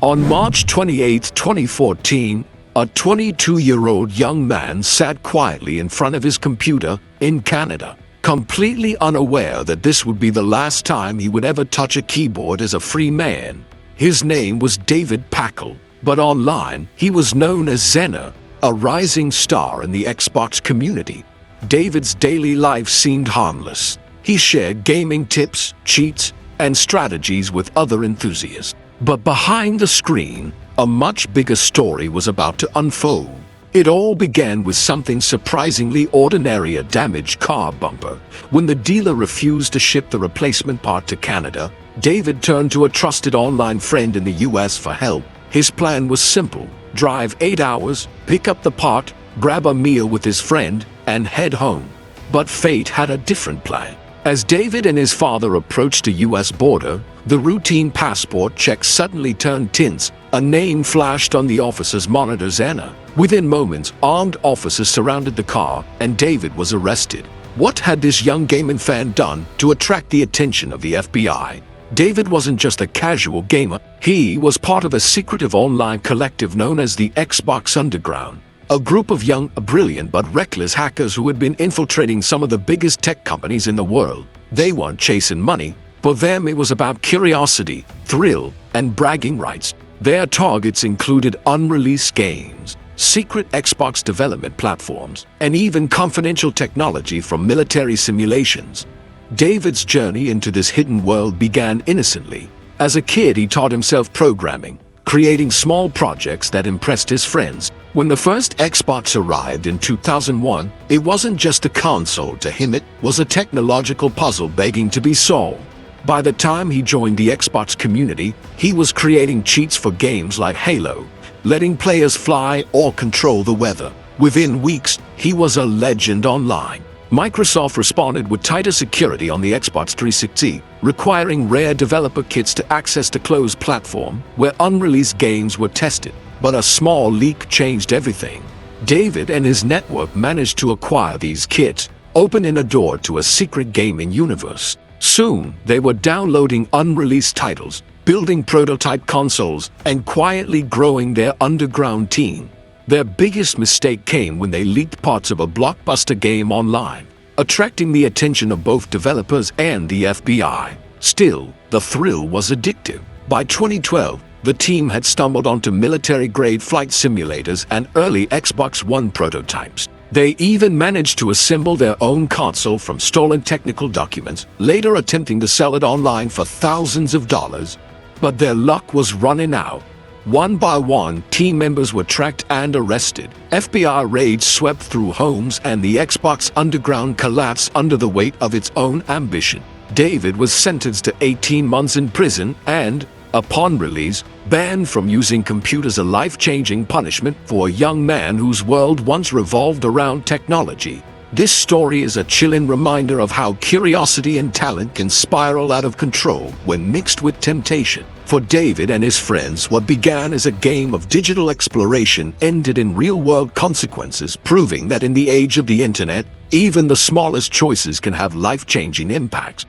On March 28, 2014, a 22-year-old young man sat quietly in front of his computer in Canada, completely unaware that this would be the last time he would ever touch a keyboard as a free man. His name was David Pakul, but online he was known as Xena, a rising star in the Xbox community. David's daily life seemed harmless. He shared gaming tips, cheats, and strategies with other enthusiasts. But behind the screen, a much bigger story was about to unfold. It all began with something surprisingly ordinary: a damaged car bumper. When the dealer refused to ship the replacement part to Canada, David turned to a trusted online friend in the US for help. His plan was simple: drive 8 hours, pick up the part, grab a meal with his friend, and head home. But fate had a different plan. As David and his father approached the US border, the routine passport check suddenly turned tense. A name flashed on the officer's monitor: Xena. Within moments, armed officers surrounded the car, and David was arrested. What had this young gaming fan done to attract the attention of the FBI? David wasn't just a casual gamer. He was part of a secretive online collective known as the Xbox Underground. A group of young, brilliant but reckless hackers who had been infiltrating some of the biggest tech companies in the world. They weren't chasing money. For them, it was about curiosity, thrill, and bragging rights. Their targets included unreleased games, secret Xbox development platforms, and even confidential technology from military simulations. David's journey into this hidden world began innocently. As a kid, he taught himself programming, creating small projects that impressed his friends. When the first Xbox arrived in 2001, it wasn't just a console to him, it was a technological puzzle begging to be solved. By the time he joined the Xbox community, he was creating cheats for games like Halo, letting players fly or control the weather. Within weeks, he was a legend online. Microsoft responded with tighter security on the Xbox 360, requiring rare developer kits to access the closed platform where unreleased games were tested. But a small leak changed everything. David and his network managed to acquire these kits, opening a door to a secret gaming universe. Soon, they were downloading unreleased titles, building prototype consoles, and quietly growing their underground team. Their biggest mistake came when they leaked parts of a blockbuster game online, attracting the attention of both developers and the FBI. Still, the thrill was addictive. By 2012, the team had stumbled onto military-grade flight simulators and early Xbox One prototypes. They even managed to assemble their own console from stolen technical documents, later attempting to sell it online for thousands of dollars. But their luck was running out. One by one, team members were tracked and arrested. FBI raids swept through homes, and the Xbox Underground collapsed under the weight of its own ambition. David was sentenced to 18 months in prison and, upon release, banned from using computers, a life-changing punishment for a young man whose world once revolved around technology. This story is a chilling reminder of how curiosity and talent can spiral out of control when mixed with temptation. For David and his friends, what began as a game of digital exploration ended in real-world consequences, proving that in the age of the internet, even the smallest choices can have life-changing impacts.